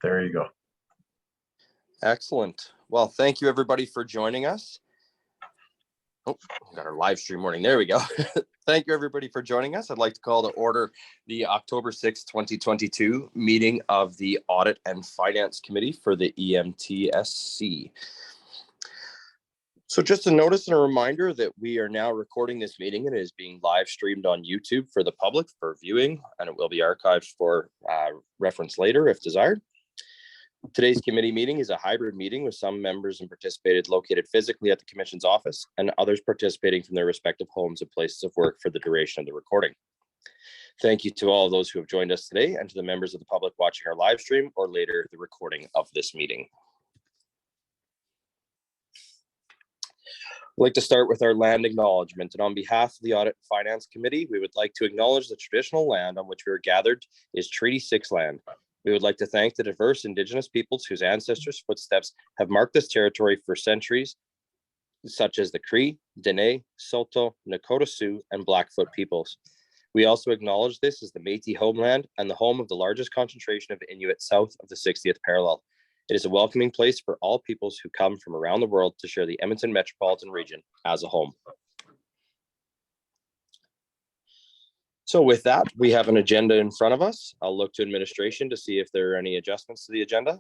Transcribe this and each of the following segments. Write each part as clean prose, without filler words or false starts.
There you go. Excellent. Well, thank you everybody for joining us. Oh, we got our live stream morning. There we go. Thank you everybody for joining us. I'd like to call to order the October 6th, 2022 meeting of the Audit and Finance Committee for the EMTSC. So just a notice and a reminder that we are now recording this meeting and it is being live streamed on YouTube for the public for viewing, and it will be archived for reference later if desired. Today's committee meeting is a hybrid meeting with some members and participated located physically at the Commission's office and others participating from their respective homes and places of work for the duration of the recording. Thank you to all of those who have joined us today and to the members of the public watching our live stream or later the recording of this meeting. I'd like to start with our land acknowledgement, and on behalf of the Audit and Finance Committee, we would like to acknowledge the traditional land on which we are gathered is Treaty 6 land. We would like to thank the diverse Indigenous peoples whose ancestors' footsteps have marked this territory for centuries, such as the Cree, Dene, Saulteaux, Nakota Sioux, and Blackfoot peoples. We also acknowledge this as the Métis homeland and the home of the largest concentration of Inuit south of the 60th parallel. It is a welcoming place for all peoples who come from around the world to share the Edmonton metropolitan region as a home. So with that, we have an agenda in front of us. I'll look to administration to see if there are any adjustments to the agenda.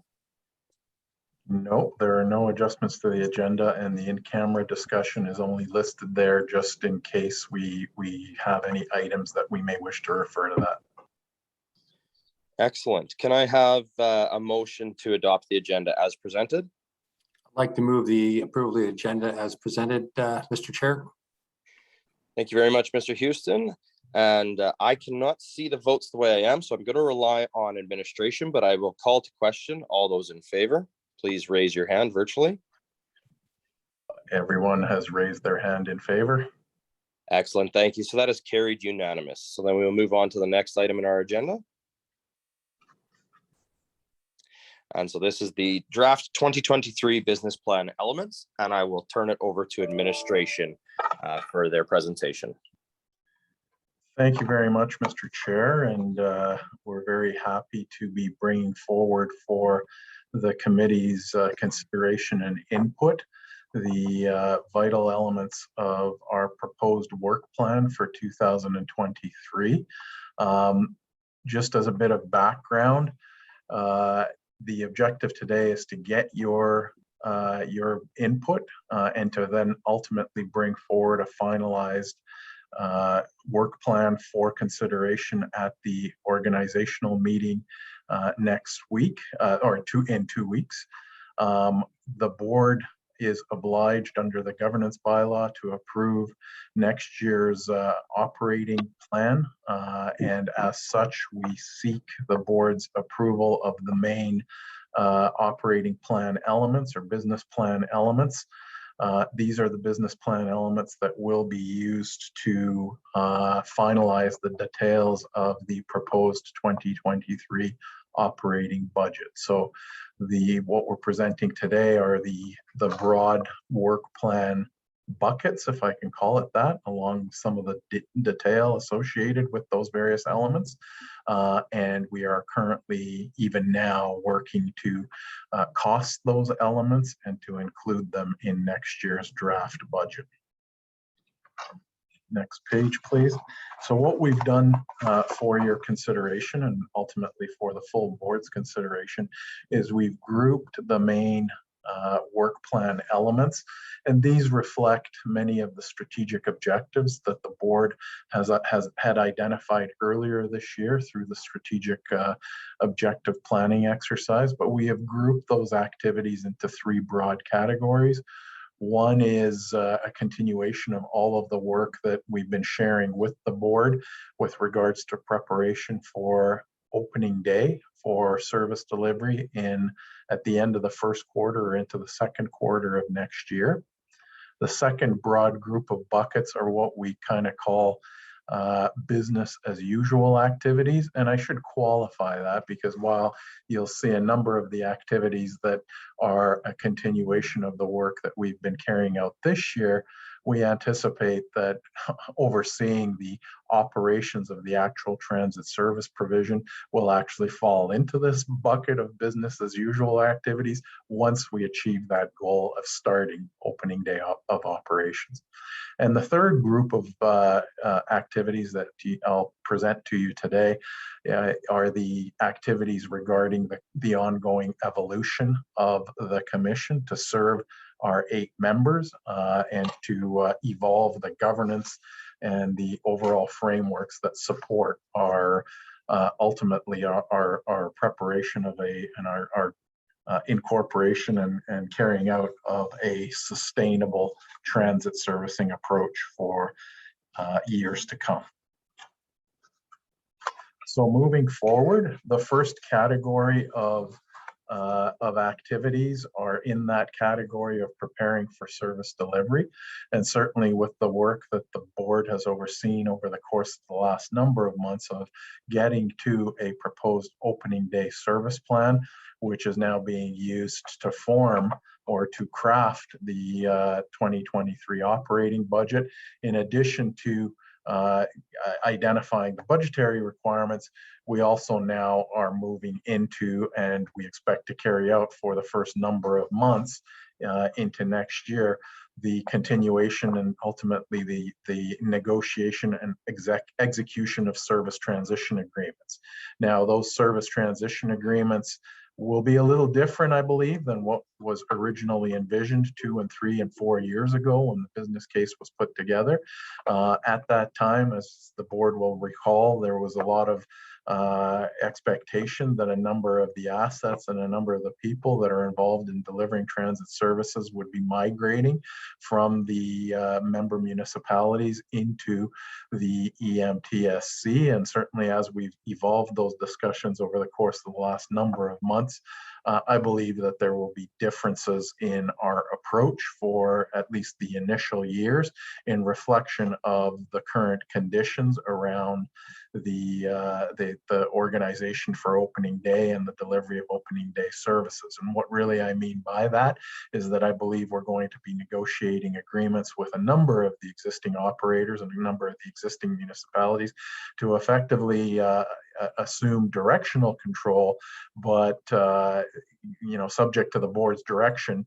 No, there are no adjustments to the agenda, and the in-camera discussion is only listed there just in case we have any items that we may wish to refer to that. Excellent. Can I have a motion to adopt the agenda as presented? I'd like to move the approval of the agenda as presented, Mr. Chair. Thank you very much, Mr. Houston. And I cannot see the votes the way I am, so I'm going to rely on administration, but I will call to question all those in favor. Please raise your hand virtually. Everyone has raised their hand in favor. Excellent. Thank you. So that is carried unanimous. So then we will move on to the next item in our agenda. And so this is the draft 2023 business plan elements, and I will turn it over to administration for their presentation. Thank you very much, Mr. Chair, and we're very happy to be bringing forward for the committee's consideration and input the vital elements of our proposed work plan for 2023. Just as a bit of background, the objective today is to get your input and to then ultimately bring forward a finalized work plan for consideration at the organizational meeting next week or in 2 weeks. The board is obliged under the governance bylaw to approve next year's operating plan, and as such we seek the board's approval of the main operating plan elements or business plan elements. These are the business plan elements that will be used to finalize the details of the proposed 2023 operating budget. So what we're presenting today are the broad work plan buckets, if I can call it that, along with some of the detail associated with those various elements. And we are currently, even now, working to cost those elements and to include them in next year's draft budget. Next page, please. So what we've done for your consideration and ultimately for the full board's consideration is we've grouped the main work plan elements, and these reflect many of the strategic objectives that the board had identified earlier this year through the strategic objective planning exercise. But we have grouped those activities into 3 broad categories. One is a continuation of all of the work that we've been sharing with the board with regards to preparation for opening day for service delivery at the end of the first quarter or into the second quarter of next year. The second broad group of buckets are what we kind of call business as usual activities. And I should qualify that because while you'll see a number of the activities that are a continuation of the work that we've been carrying out this year, we anticipate that overseeing the operations of the actual transit service provision will actually fall into this bucket of business as usual activities once we achieve that goal of starting opening day of operations. And the third group of activities that I'll present to you today are the activities regarding the ongoing evolution of the commission to serve our 8 members and to evolve the governance and the overall frameworks that support our ultimately our preparation of our incorporation and carrying out of a sustainable transit servicing approach for years to come. So moving forward, the first category of activities are in that category of preparing for service delivery. And certainly with the work that the board has overseen over the course of the last number of months of getting to a proposed opening day service plan, which is now being used to form or to craft the 2023 operating budget, in addition to identifying the budgetary requirements, we also now are moving into, and we expect to carry out for the first number of months into next year, the continuation and ultimately the negotiation and execution of service transition agreements. Now, those service transition agreements will be a little different, I believe, than what was originally envisioned 2 and 3 and 4 years ago when the business case was put together. At that time, as the board will recall, there was a lot of expectation that a number of the assets and a number of the people that are involved in delivering transit services would be migrating from the member municipalities into the EMTSC. And certainly as we've evolved those discussions over the course of the last number of months, I believe that there will be differences in our approach for at least the initial years in reflection of the current conditions around the organization for opening day and the delivery of opening day services. And what really I mean by that is that I believe we're going to be negotiating agreements with a number of the existing operators and a number of the existing municipalities to effectively assume directional control, but subject to the board's direction,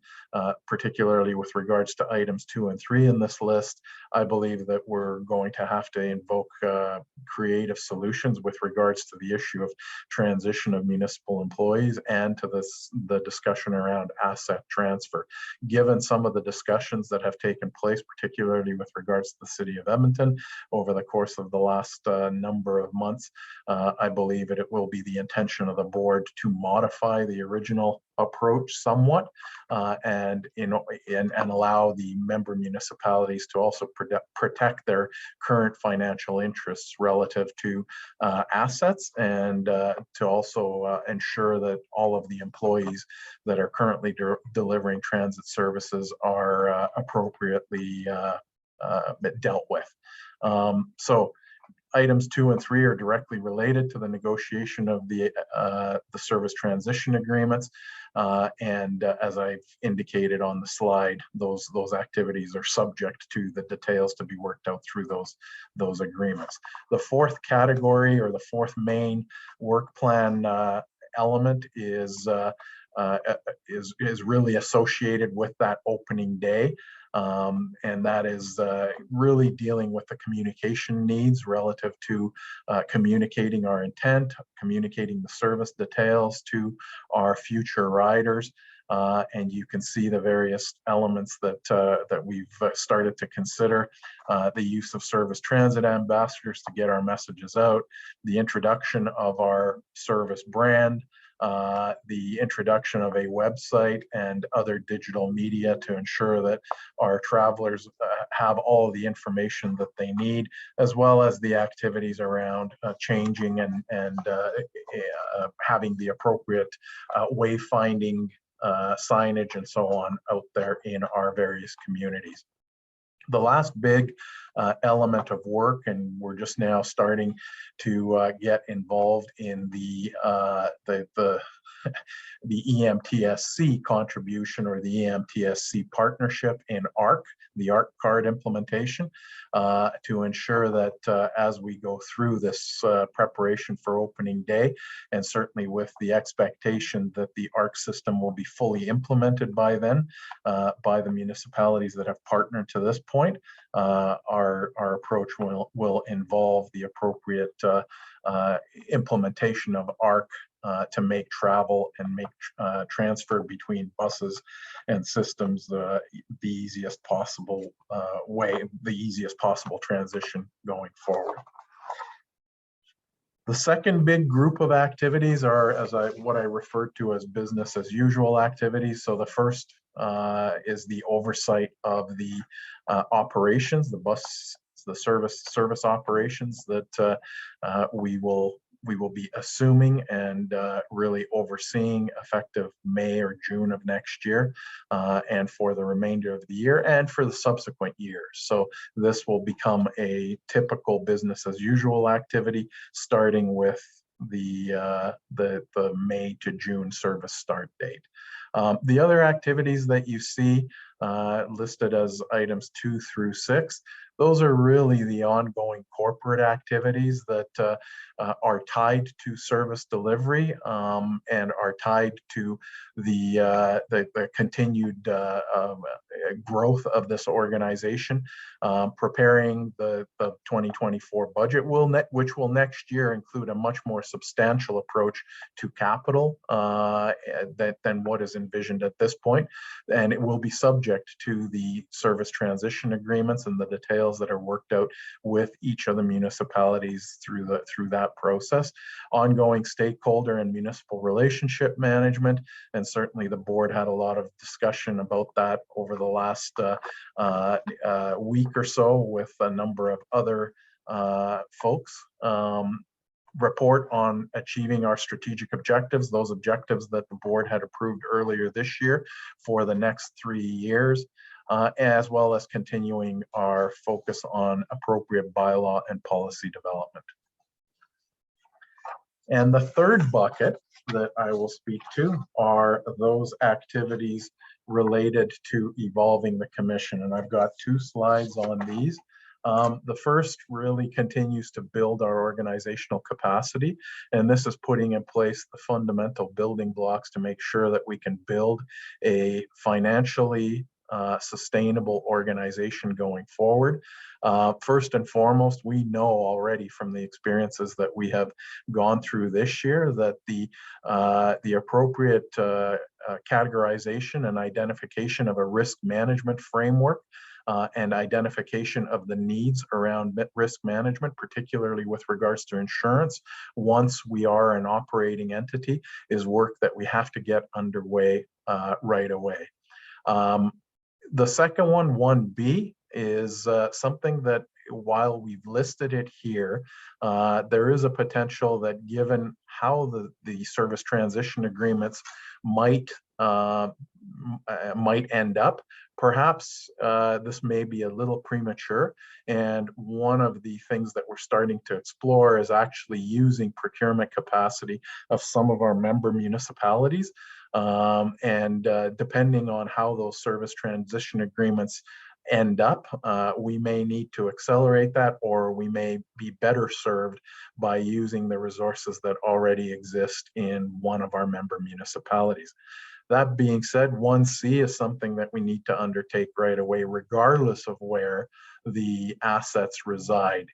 particularly with regards to items 2 and 3 in this list. I believe that we're going to have to invoke creative solutions with regards to the issue of transition of municipal employees and to the discussion around asset transfer. Given some of the discussions that have taken place, particularly with regards to the city of Edmonton over the course of the last number of months, I believe that it will be the intention of the board to modify the original approach somewhat and allow the member municipalities to also protect their current financial interests relative to assets, and to also ensure that all of the employees that are currently delivering transit services are appropriately dealt with. So items 2 and 3 are directly related to the negotiation of the service transition agreements. And as I've indicated on the slide, those activities are subject to the details to be worked out through those agreements. The fourth category, or the fourth main work plan element, is really associated with that opening day. And that is really dealing with the communication needs relative to communicating our intent, communicating the service details to our future riders. And you can see the various elements that we've started to consider. The use of service transit ambassadors to get our messages out, the introduction of our service brand, the introduction of a website and other digital media to ensure that our travelers have all of the information that they need, as well as the activities around changing and having the appropriate wayfinding signage and so on out there in our various communities. The last big element of work, and we're just now starting to get involved in the the EMTSC contribution, or the EMTSC partnership in ARC, the ARC card implementation, to ensure that as we go through this preparation for opening day, and certainly with the expectation that the ARC system will be fully implemented by then by the municipalities that have partnered to this point, our approach will involve the appropriate implementation of ARC to make travel and make transfer between buses and systems the easiest possible way, the easiest possible transition going forward. The second big group of activities are, what I refer to as business as usual activities. So the first is the oversight of the operations, the service operations that we will be assuming and really overseeing effective May or June of next year, and for the remainder of the year and for the subsequent years. So this will become a typical business as usual activity, starting with the May to June service start date. The other activities that you see listed as items 2 through 6, those are really the ongoing corporate activities that are tied to service delivery and are tied to the continued growth of this organization, preparing the 2024 budget, which will next year include a much more substantial approach to capital than what is envisioned at this point. And it will be subject to the service transition agreements and the details that are worked out with each of the municipalities through that process. Ongoing stakeholder and municipal relationship management, and certainly the board had a lot of discussion about that over the last week or so with a number of other folks. Report on achieving our strategic objectives, those objectives that the board had approved earlier this year for the next 3 years, as well as continuing our focus on appropriate bylaw and policy development. And the third bucket that I will speak to are those activities related to evolving the commission. And I've got 2 slides on these. The first really continues to build our organizational capacity, and this is putting in place the fundamental building blocks to make sure that we can build a financially sustainable organization going forward. First and foremost, we know already from the experiences that we have gone through this year that the appropriate categorization and identification of a risk management framework and identification of the needs around risk management, particularly with regards to insurance, once we are an operating entity, is work that we have to get underway right away. The second one, 1B, is something that, while we've listed it here, there is a potential that, given how the service transition agreements might end up, perhaps this may be a little premature. And one of the things that we're starting to explore is actually using procurement capacity of some of our member municipalities. Depending on how those service transition agreements end up, we may need to accelerate that, or we may be better served by using the resources that already exist in one of our member municipalities. That being said, 1C is something that we need to undertake right away, regardless of where the assets reside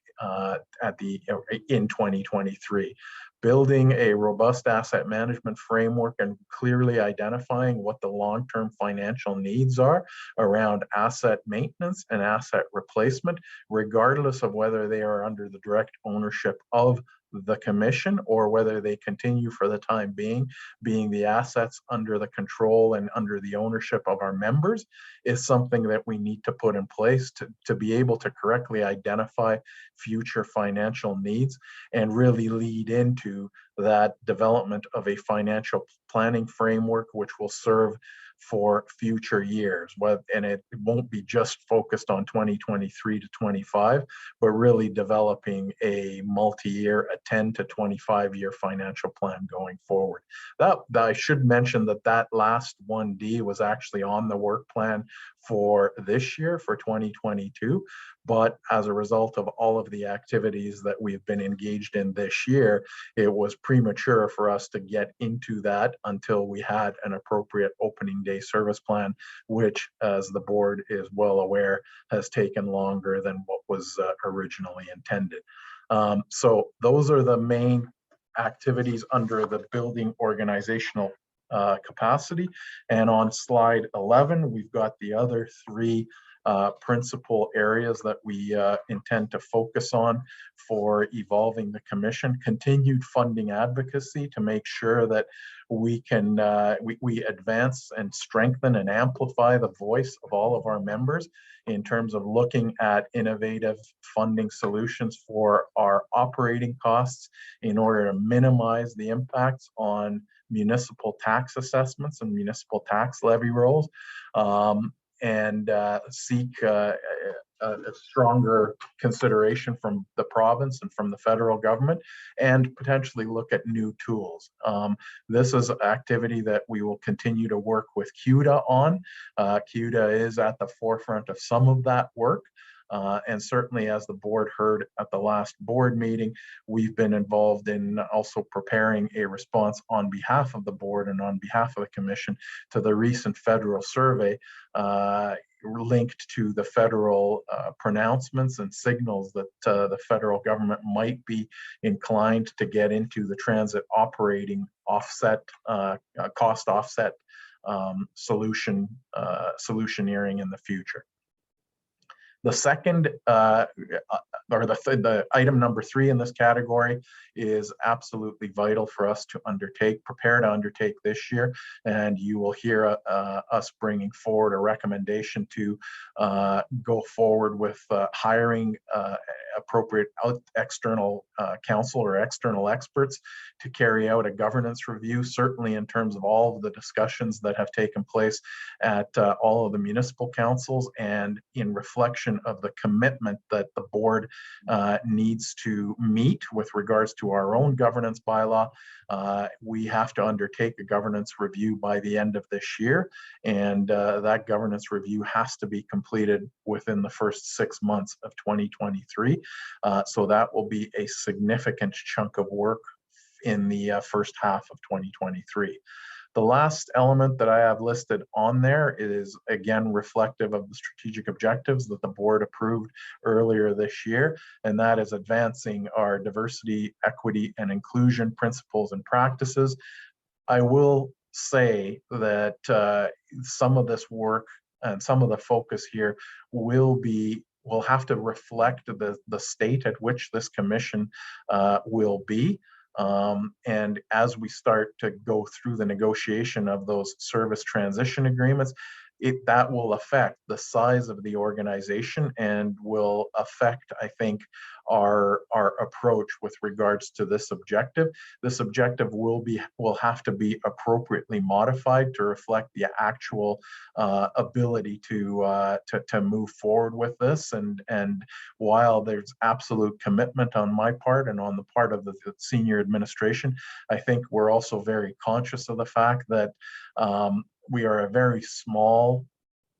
in 2023. Building a robust asset management framework and clearly identifying what the long-term financial needs are around asset maintenance and asset replacement, regardless of whether they are under the direct ownership of the commission or whether they continue for the time being the assets under the control and under the ownership of our members, is something that we need to put in place to be able to correctly identify future financial needs and really lead into that development of a financial planning framework which will serve for future years. And it won't be just focused on 2023 to 25, but really developing a multi-year, a 10 to 25-year financial plan going forward. That I should mention that last 1D was actually on the work plan for this year, for 2022. But as a result of all of the activities that we've been engaged in this year, it was premature for us to get into that until we had an appropriate opening day service plan, which, as the board is well aware, has taken longer than what was originally intended. So those are the main activities under the building organizational capacity. And on slide 11, we've got the other three principal areas that we intend to focus on for evolving the commission. Continued funding advocacy to make sure that we can we advance and strengthen and amplify the voice of all of our members in terms of looking at innovative funding solutions for our operating costs in order to minimize the impacts on municipal tax assessments and municipal tax levy rolls, and seek a stronger consideration from the province and from the federal government, and potentially look at new tools. This is an activity that we will continue to work with CUDA on. CUDA is at the forefront of some of that work. And certainly, as the board heard at the last board meeting, we've been involved in also preparing a response on behalf of the board and on behalf of the commission to the recent federal survey linked to the federal pronouncements and signals that the federal government might be inclined to get into the transit operating offset, cost offset solutioneering in the future. The second, or the item number 3 in this category is absolutely vital for us to prepare to undertake this year. And you will hear us bringing forward a recommendation to go forward with hiring appropriate external counsel or external experts to carry out a governance review, certainly in terms of all of the discussions that have taken place at all of the municipal councils, and in reflection of the commitment that the board needs to meet with regards to our own governance bylaw. We have to undertake a governance review by the end of this year, and that governance review has to be completed within the first 6 months of 2023. So that will be a significant chunk of work in the first half of 2023. The last element that I have listed on there is, again, reflective of the strategic objectives that the board approved earlier this year, and that is advancing our diversity, equity, and inclusion principles and practices. I will say that some of this work and some of the focus here will have to reflect the state at which this commission will be. And as we start to go through the negotiation of those service transition agreements, that will affect the size of the organization and will affect, I think, our approach with regards to this objective. This objective will have to be appropriately modified to reflect the actual ability to move forward with this. And while there's absolute commitment on my part and on the part of the senior administration, I think we're also very conscious of the fact that we are a very small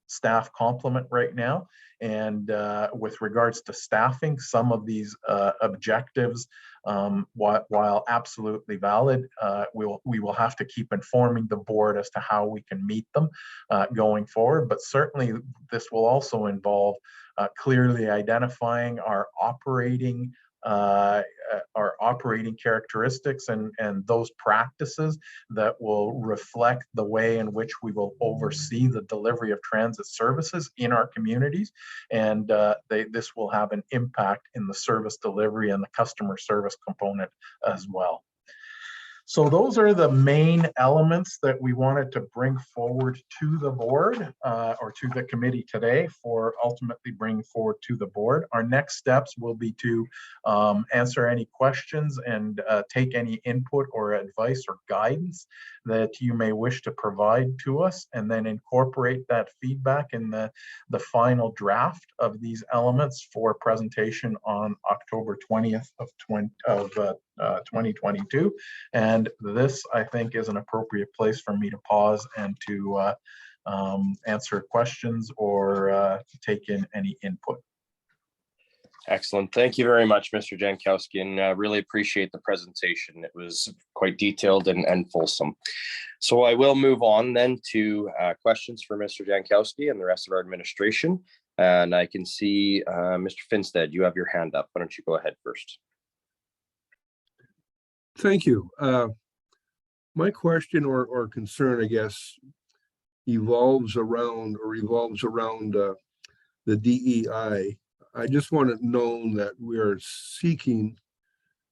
staff complement right now. And with regards to staffing, some of these objectives, while absolutely valid, we will have to keep informing the board as to how we can meet them going forward. But certainly this will also involve clearly identifying our operating characteristics and those practices that will reflect the way in which we will oversee the delivery of transit services in our communities. And this will have an impact in the service delivery and the customer service component as well. So those are the main elements that we wanted to bring forward to the board or to the committee today for ultimately bringing forward to the board. Our next steps will be to answer any questions and take any input or advice or guidance that you may wish to provide to us, and then incorporate that feedback in the final draft of these elements for presentation on October 20th of 2022. And this, I think, is an appropriate place for me to pause and to answer questions or take in any input. Excellent. Thank you very much, Mr. Jankowski, and really appreciate the presentation. It was quite detailed and fulsome. So I will move on then to questions for Mr. Jankowski and the rest of our administration. And I can see Mr. Finstead, you have your hand up. Why don't you go ahead first? Thank you. My question or concern, I guess, evolves around the DEI. I just want it known that we are seeking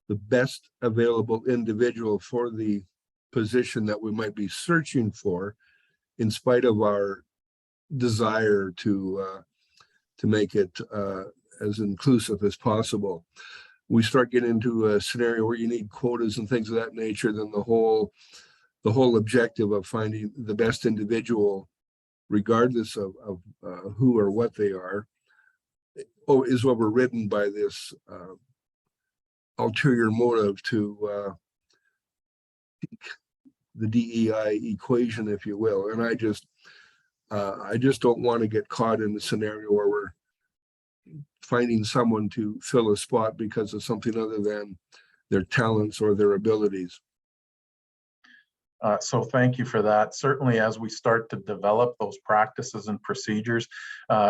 the best available individual for the position that we might be searching for, in spite of our desire to make it as inclusive as possible. We start getting into a scenario where you need quotas and things of that nature, then the whole objective of finding the best individual, regardless of who or what they are, is overridden by this ulterior motive to the DEI equation, if you will. And I just don't want to get caught in a scenario where we're finding someone to fill a spot because of something other than their talents or their abilities. So thank you for that. Certainly, as we start to develop those practices and procedures,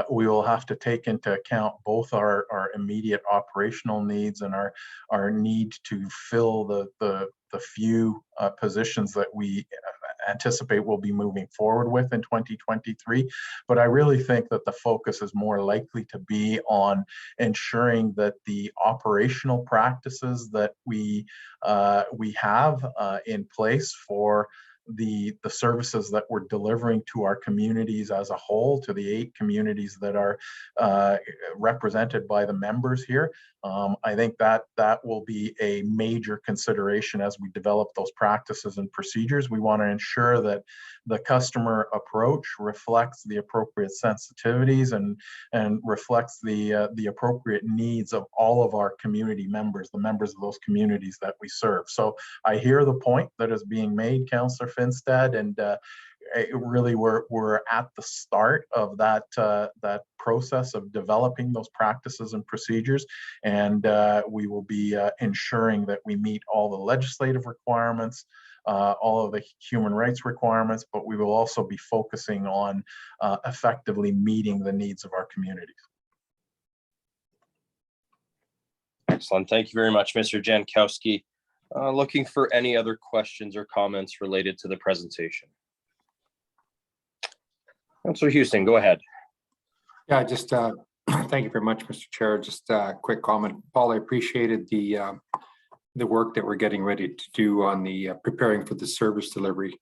we will have to take into account both our immediate operational needs and our need to fill the few positions that we anticipate we'll be moving forward with in 2023. But I really think that the focus is more likely to be on ensuring that the operational practices that we have in place for the services that we're delivering to our communities as a whole, to the 8 communities that are represented by the members here. I think that will be a major consideration as we develop those practices and procedures. We want to ensure that the customer approach reflects the appropriate sensitivities and reflects the appropriate needs of all of our community members, the members of those communities that we serve. So I hear the point that is being made, Councillor Finstead, and really we're at the start of that process of developing those practices and procedures, and we will be ensuring that we meet all the legislative requirements, all of the human rights requirements, but we will also be focusing on effectively meeting the needs of our communities. Excellent. Thank you very much, Mr. Jankowski. Looking for any other questions or comments related to the presentation. Councillor Houston, go ahead. Yeah, just thank you very much, Mr. Chair. Just a quick comment. Paul, I appreciated the work that we're getting ready to do on the preparing for the service delivery.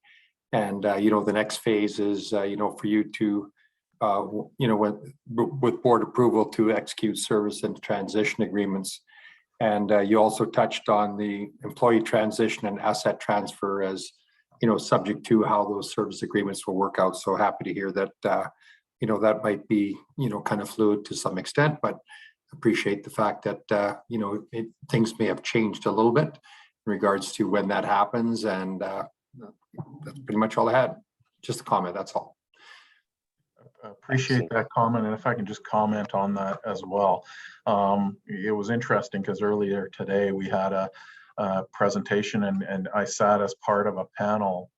And, the next phase is, for you to, with board approval to execute service and transition agreements. And you also touched on the employee transition and asset transfer as, subject to how those service agreements will work out. So happy to hear that, that might be, kind of fluid to some extent, but appreciate the fact that, things may have changed a little bit in regards to when that happens. And that's pretty much all I had. Just a comment, that's all. Appreciate that comment, and if I can just comment on that as well. It was interesting because earlier today we had a presentation and I sat as part of a panel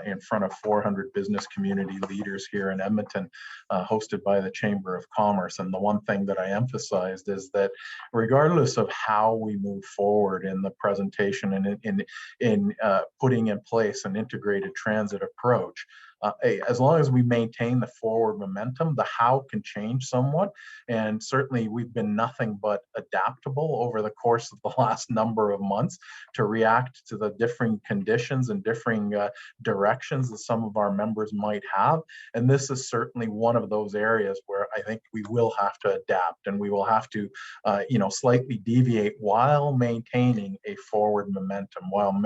in front of 400 business community leaders here in Edmonton, hosted by the Chamber of Commerce. And the one thing that I emphasized is that regardless of how we move forward in the presentation and in putting in place an integrated transit approach, as long as we maintain the forward momentum, the how can change somewhat. And certainly we've been nothing but adaptable over the course of the last number of months to react to the differing conditions and differing directions that some of our members might have. And this is certainly one of those areas where I think we will have to adapt, and we will have to, slightly deviate while maintaining a forward momentum, while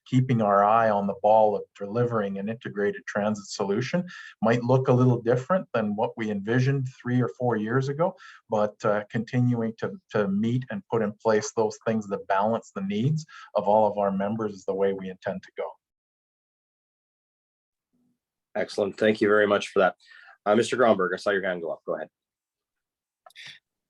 keeping our eye on the ball of delivering an integrated transit solution. Might look a little different than what we envisioned 3 or 4 years ago, but continuing to meet and put in place those things that balance the needs of all of our members is the way we intend to go. Excellent. Thank you very much for that. Mr. Gromberg, I saw your hand go up. Go ahead.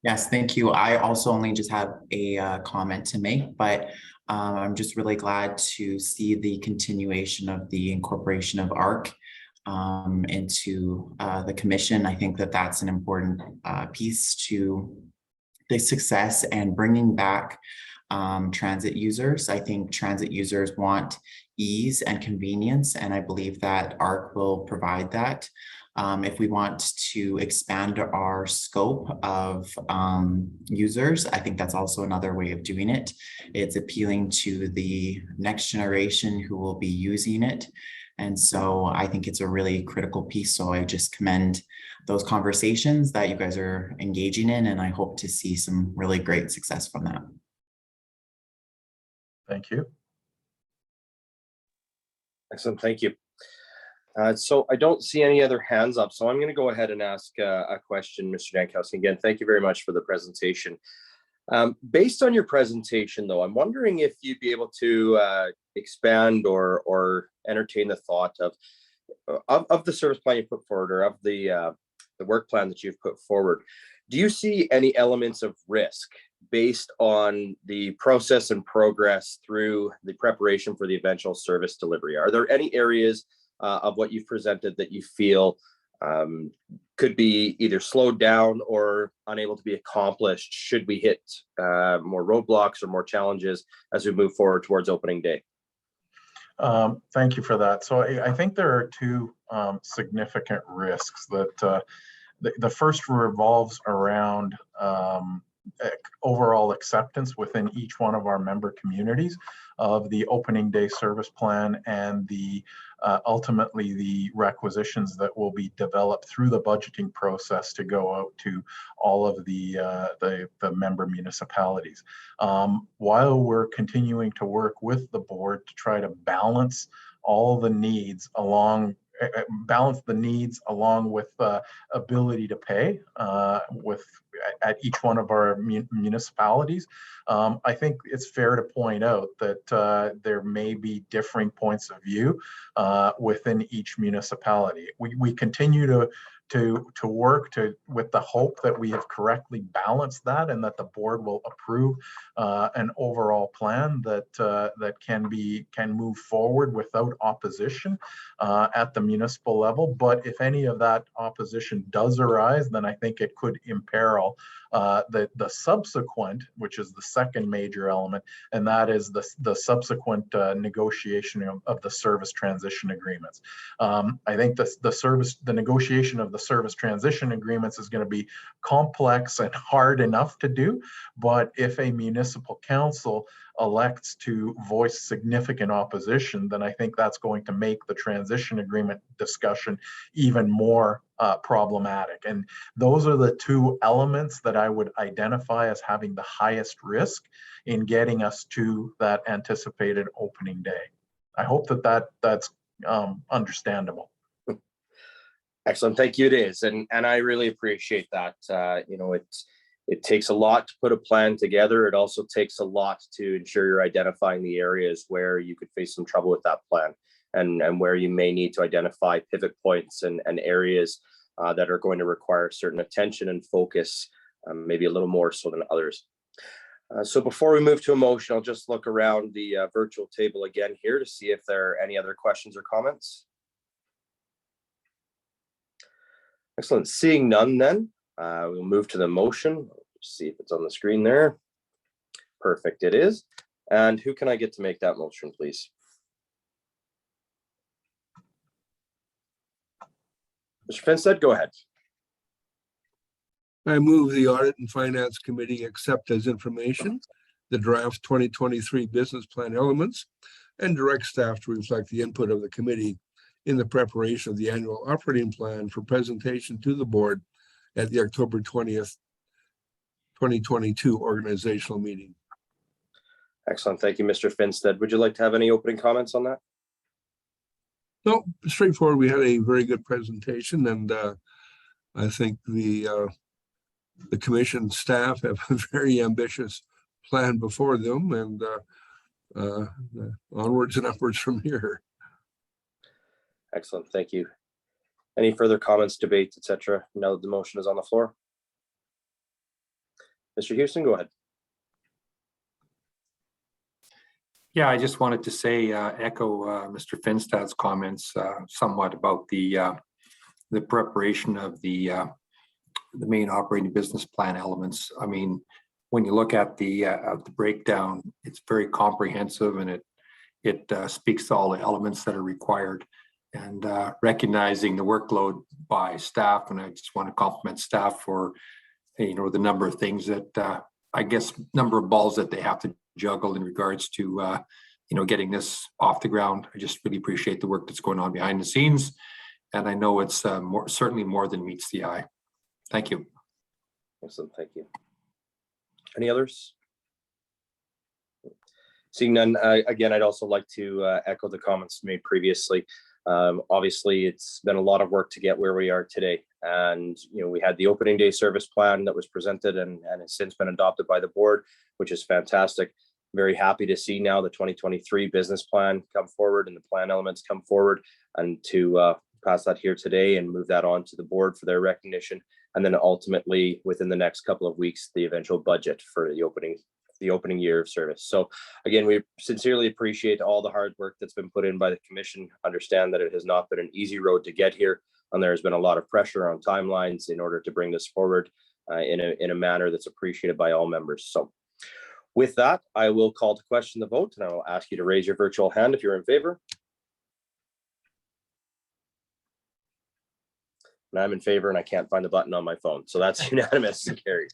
Yes, thank you. I also only just have a comment to make, but I'm just really glad to see the continuation of the incorporation of ARC into the commission. I think that that's an important piece to the success and bringing back transit users. I think transit users want ease and convenience, and I believe that ARC will provide that. If we want to expand our scope of users, I think that's also another way of doing it. It's appealing to the next generation who will be using it. And so I think it's a really critical piece. So I just commend those conversations that you guys are engaging in, and I hope to see some really great success from that. Thank you. Excellent. Thank you. So I don't see any other hands up, so I'm going to go ahead and ask a question, Mr. Jankowski. Again, thank you very much for the presentation. Based on your presentation, though, I'm wondering if you'd be able to expand or entertain the thought of the service plan you put forward, or of the work plan that you've put forward. Do you see any elements of risk based on the process and progress through the preparation for the eventual service delivery? Are there any areas of what you've presented that you feel could be either slowed down or unable to be accomplished should we hit more roadblocks or more challenges as we move forward towards opening day? Thank you for that. So I think there are two significant risks. That the first revolves around overall acceptance within each one of our member communities of the opening day service plan, and the ultimately the requisitions that will be developed through the budgeting process to go out to all of the member municipalities. While we're continuing to work with the board to try to balance all the needs along with ability to pay at each one of our municipalities. I think it's fair to point out that there may be differing points of view within each municipality. We continue to work with the hope that we have correctly balanced that, and that the board will approve an overall plan that can move forward without opposition at the municipal level. But if any of that opposition does arise, then I think it could imperil the subsequent, which is the second major element, and that is the subsequent negotiation of the service transition agreements. I think the negotiation of the service transition agreements is going to be complex and hard enough to do, but if a municipal council elects to voice significant opposition, then I think that's going to make the transition agreement discussion even more problematic. And those are the two elements that I would identify as having the highest risk in getting us to that anticipated opening day. I hope that's understandable. Excellent. Thank you. It is. And I really appreciate that. It takes a lot to put a plan together. It also takes a lot to ensure you're identifying the areas where you could face some trouble with that plan, and where you may need to identify pivot points and areas that are going to require certain attention and focus, maybe a little more so than others. So before we move to a motion, I'll just look around the virtual table again here to see if there are any other questions or comments. Excellent. Seeing none, then we'll move to the motion. See if it's on the screen there. Perfect. It is. And who can I get to make that motion, please? Mr. Finstead, go ahead. I move the Audit and Finance Committee accept as information the draft 2023 business plan elements and direct staff to reflect the input of the committee in the preparation of the annual operating plan for presentation to the board at the October 20th, 2022 organizational meeting. Excellent. Thank you, Mr. Finstead. Would you like to have any opening comments on that? No, straightforward. We had a very good presentation, and I think the commission staff have a very ambitious plan before them, and onwards and upwards from here. Excellent. Thank you. Any further comments, debates, etc.? Now that the motion is on the floor. Mr. Houston, go ahead. Yeah, I just wanted to say, echo Mr. Finstad's comments somewhat about the preparation of the main operating business plan elements. I mean, when you look at the breakdown, it's very comprehensive, and it speaks to all the elements that are required, and recognizing the workload by staff. And I just want to compliment staff for, you know, the number of things that I guess number of balls that they have to juggle in regards to you know, getting this off the ground. I just really appreciate the work that's going on behind the scenes, and I know it's certainly more than meets the eye. Thank you. Excellent. Thank you. Any others? Seeing none, again, I'd also like to echo the comments made previously. Obviously, it's been a lot of work to get where we are today. And, you know, we had the opening day service plan that was presented and has since been adopted by the board, which is fantastic. Very happy to see now the 2023 business plan come forward and the plan elements come forward, and to pass that here today and move that on to the board for their recognition. And then ultimately, within the next couple of weeks, the eventual budget for the opening year of service. So again, we sincerely appreciate all the hard work that's been put in by the commission. Understand that it has not been an easy road to get here, and there has been a lot of pressure on timelines in order to bring this forward in a manner that's appreciated by all members. So with that, I will call to question the vote, and I will ask you to raise your virtual hand if you're in favor. And I'm in favor, and I can't find the button on my phone. So that's unanimous and carried.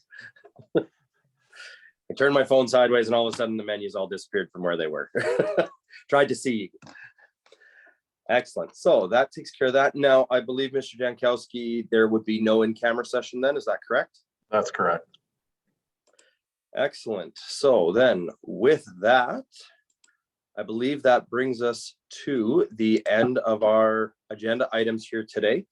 I turned my phone sideways, and all of a sudden the menus all disappeared from where they were. Tried to see. Excellent. So that takes care of that. Now, I believe, Mr. Jankowski, there would be no in-camera session then. Is that correct? That's correct. Excellent. So then with that, I believe that brings us to the end of our agenda items here today.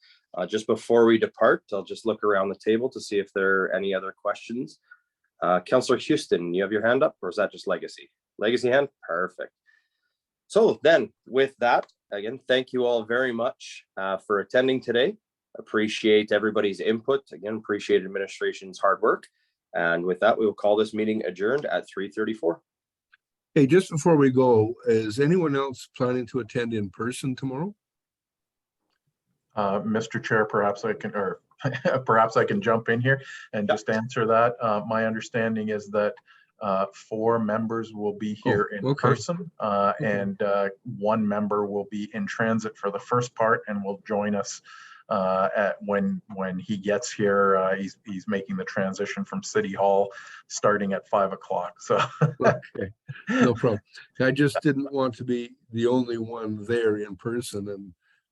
Just before we depart, I'll just look around the table to see if there are any other questions. Councillor Houston, you have your hand up, or is that just Legacy? Legacy hand? Perfect. So then with that, again, thank you all very much for attending today. Appreciate everybody's input. Again, appreciate administration's hard work. And with that, we will call this meeting adjourned at 3:34. Hey, just before we go, is anyone else planning to attend in person tomorrow? Mr. Chair, perhaps I can, or perhaps I can jump in here and just answer that. My understanding is that 4 members will be here in person, and 1 member will be in transit for the first part and will join us when he gets here. He's making the transition from City Hall starting at 5 o'clock. So okay, no problem. I just didn't want to be the only one there in person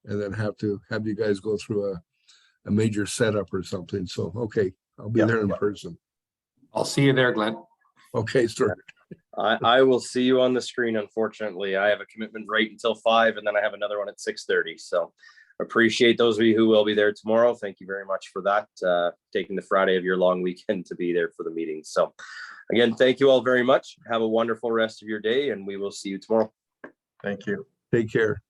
and then have you guys go through a major setup or something. So okay, I'll be there in person. I'll see you there, Glenn. Okay, sir. I will see you on the screen. Unfortunately, I have a commitment right until 5, and then I have another one at 6:30. So appreciate those of you who will be there tomorrow. Thank you very much for that, taking the Friday of your long weekend to be there for the meeting. So again, thank you all very much. Have a wonderful rest of your day, and we will see you tomorrow. thank you. Take care.